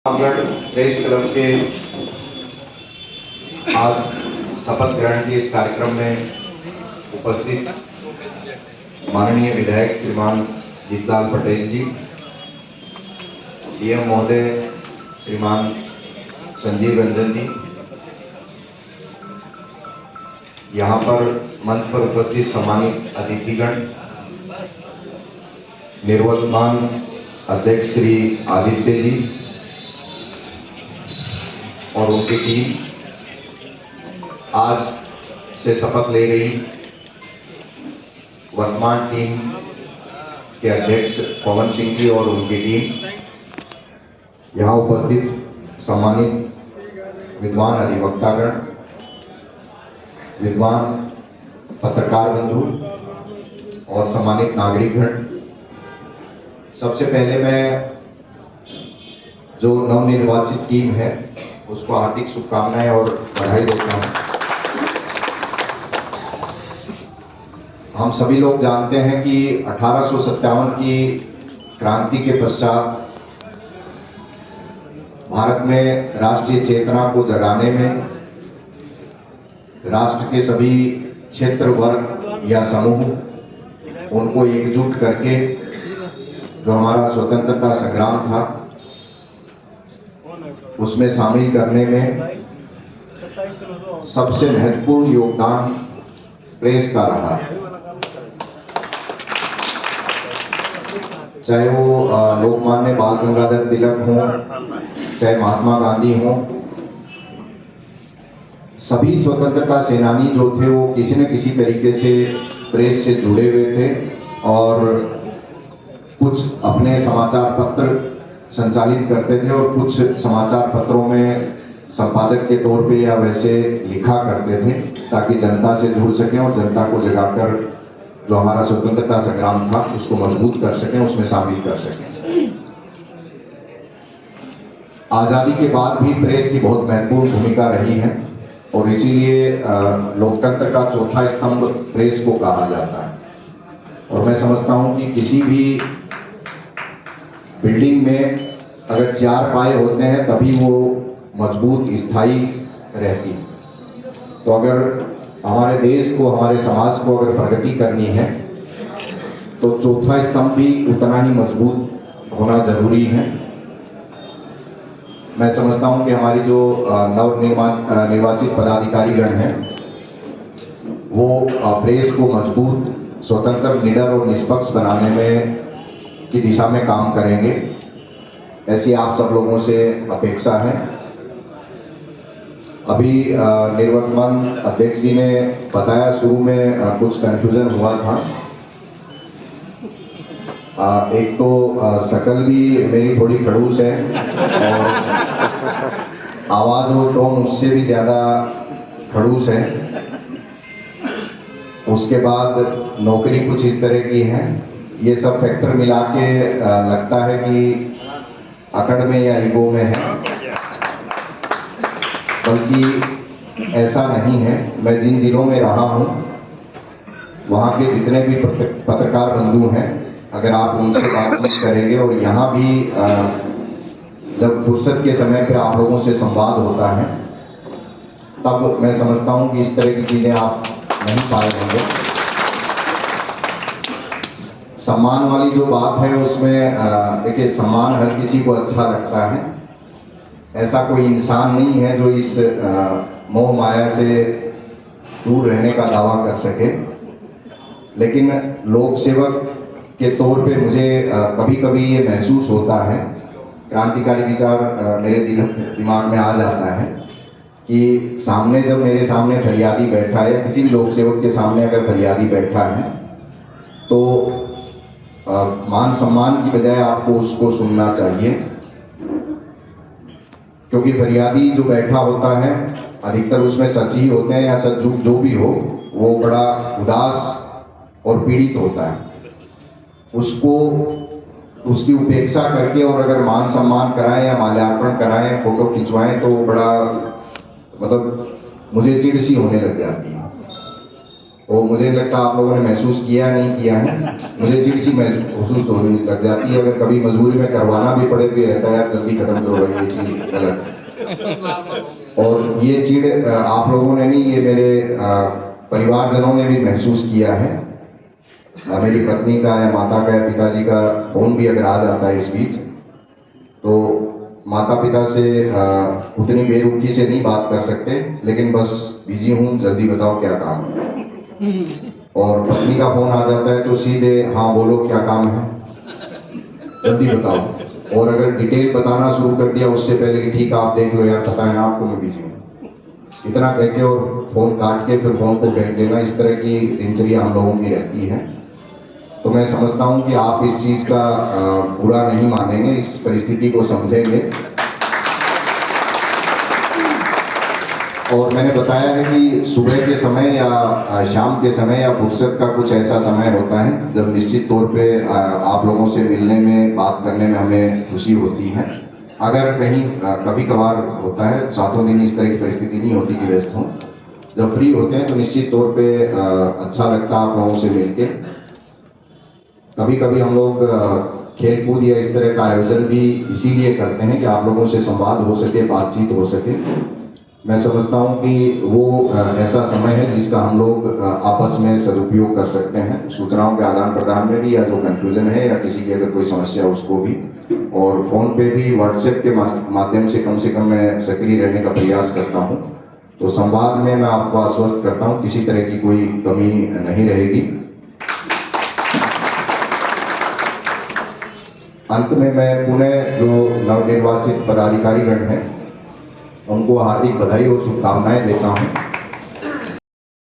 Press club के आज शपथ ग्रहण के इस कार्यक्रम में उपस्थित माननीय विधायक श्रीमान जीतलाल पटेल जी, डीएम महोदय श्रीमान संजीव रंजन जी, यहाँ पर मंच पर उपस्थित सम्मानित अतिथिगण, निर्वर्तमान अध्यक्ष श्री आदित्य जी और उनकी टीम, आज से शपथ ले रही वर्तमान टीम के अध्यक्ष पवन सिंह जी और उनकी टीम, यहाँ उपस्थित सम्मानित विद्वान अधिवक्तागण, विद्वान पत्रकार बंधु और सम्मानित नागरिकगण। सबसे पहले मैं जो नवनिर्वाचित टीम है उसको हार्दिक शुभकामनाएं और बधाई देता हूं। हम सभी लोग जानते हैं कि 1857 की क्रांति के पश्चात भारत में राष्ट्रीय चेतना को जगाने में राष्ट्र के सभी क्षेत्र, वर्ग या समूह उनको एकजुट करके जो हमारा स्वतंत्रता संग्राम था उसमें शामिल करने में सबसे महत्वपूर्ण योगदान प्रेस का रहा। चाहे वो लोकमान्य बाल गंगाधर तिलक हो, चाहे महात्मा गांधी हो, सभी स्वतंत्रता सेनानी जो थे वो किसी न किसी तरीके से प्रेस से जुड़े हुए थे और कुछ अपने समाचार पत्र संचालित करते थे और कुछ समाचार पत्रों में संपादक के तौर पे या वैसे लिखा करते थे ताकि जनता से जुड़ सकें और जनता को जगाकर जो हमारा स्वतंत्रता संग्राम था उसको मजबूत कर सकें, उसमें शामिल कर सकें। आज़ादी के बाद भी प्रेस की बहुत महत्वपूर्ण भूमिका रही है और इसीलिए लोकतंत्र का चौथा स्तंभ प्रेस को कहा जाता है। और मैं समझता हूं कि किसी भी बिल्डिंग में अगर 4 पाए होते हैं तभी वो मजबूत स्थायी रहती। तो अगर हमारे देश को, हमारे समाज को अगर प्रगति करनी है तो चौथा स्तंभ भी उतना ही मजबूत होना जरूरी है। मैं समझता हूं कि हमारी जो निर्वाचित पदाधिकारीगण हैं वो प्रेस को मजबूत, स्वतंत्र, निडर और निष्पक्ष बनाने में की दिशा में काम करेंगे, ऐसी आप सब लोगों से अपेक्षा है। अभी निर्वर्तमान अध्यक्ष जी ने बताया, शुरू में कुछ कंफ्यूजन हुआ था। एक तो शकल भी मेरी थोड़ी खड़ूस है और आवाज़ और टोन उससे भी ज़्यादा खड़ूस है। उसके बाद नौकरी कुछ इस तरह की है। ये सब फैक्टर मिला के लगता है कि अकड़ में या ईगो में है, बल्कि ऐसा नहीं है। मैं जिन जिलों में रहा हूँ वहाँ के जितने भी पत्रकार बंधु हैं, अगर आप उनसे बातचीत करेंगे और यहाँ भी जब फुर्सत के समय पे आप लोगों से संवाद होता है तब मैं समझता हूँ कि इस तरह की चीज़ें आप नहीं पाए होंगे। सम्मान वाली जो बात है उसमें देखिए, सम्मान हर किसी को अच्छा लगता है। ऐसा कोई इंसान नहीं है जो इस मोह माया से दूर रहने का दावा कर सके। लेकिन लोक सेवक के तौर पे मुझे कभी कभी ये महसूस होता है, क्रांतिकारी विचार मेरे दिमाग में आ जाता है कि सामने, जब मेरे सामने फरियादी बैठा है या किसी भी लोक सेवक के सामने अगर फरियादी बैठा है तो मान सम्मान की बजाय आपको उसको सुनना चाहिए, क्योंकि फरियादी जो बैठा होता है अधिकतर उसमें सच ही होते हैं या सच झूठ जो भी हो, वो बड़ा उदास और पीड़ित होता है। उसको उसकी उपेक्षा करके और अगर मान सम्मान कराएं या माल्यार्पण कराएं, फोटो खिंचवाएं तो बड़ा, मतलब मुझे चिढ़ सी होने लग जाती है। वो मुझे नहीं लगता आप लोगों ने महसूस किया नहीं किया है, मुझे चिड़ सी महसूस होने लग जाती है। अगर कभी मजबूरी में करवाना भी पड़े तो ये रहता है यार जल्दी खत्म करो भाई, ये चीज़ गलत है। और ये चिड़ आप लोगों ने नहीं, ये मेरे परिवारजनों ने भी महसूस किया है। मेरी पत्नी का या माता का या पिताजी का फोन भी अगर आ जाता है इस बीच, तो माता पिता से उतनी बेरुखी से नहीं बात कर सकते, लेकिन बस बिजी हूँ जल्दी बताओ क्या काम है। और पत्नी का फोन आ जाता है तो सीधे हाँ बोलो क्या काम है, जल्दी बताओ। और अगर डिटेल बताना शुरू कर दिया उससे पहले कि ठीक है आप देख लो यार, पता है ना आपको मैं बिजी हूँ, इतना कह के और फोन काट के फिर फोन को फेंक देना, इस तरह की दिनचर्या हम लोगों की रहती है। तो मैं समझता हूँ कि आप इस चीज़ का बुरा नहीं मानेंगे, इस परिस्थिति को समझेंगे। और मैंने बताया है कि सुबह के समय या शाम के समय या फुर्सत का कुछ ऐसा समय होता है जब निश्चित तौर पे आप लोगों से मिलने में, बात करने में हमें खुशी होती है। अगर कहीं कभी कभार होता है, सातों दिन इस तरह की परिस्थिति नहीं होती कि व्यस्त हों, जब फ्री होते हैं तो निश्चित तौर पे अच्छा लगता है आप लोगों से मिलके। कभी कभी हम लोग खेल कूद या इस तरह का आयोजन भी इसीलिए करते हैं कि आप लोगों से संवाद हो सके, बातचीत हो सके। मैं समझता हूँ कि वो ऐसा समय है जिसका हम लोग आपस में सदुपयोग कर सकते हैं, सूचनाओं के आदान प्रदान में भी, या जो कंफ्यूजन है या किसी की अगर कोई समस्या उसको भी। और फ़ोन पे भी व्हाट्सएप के माध्यम से कम मैं सक्रिय रहने का प्रयास करता हूँ। तो संवाद में मैं आपको आश्वस्त करता हूँ किसी तरह की कोई कमी नहीं रहेगी। अंत में मैं पुनः जो नवनिर्वाचित पदाधिकारीगण हैं उनको हार्दिक बधाई और शुभकामनाएं देता हूं।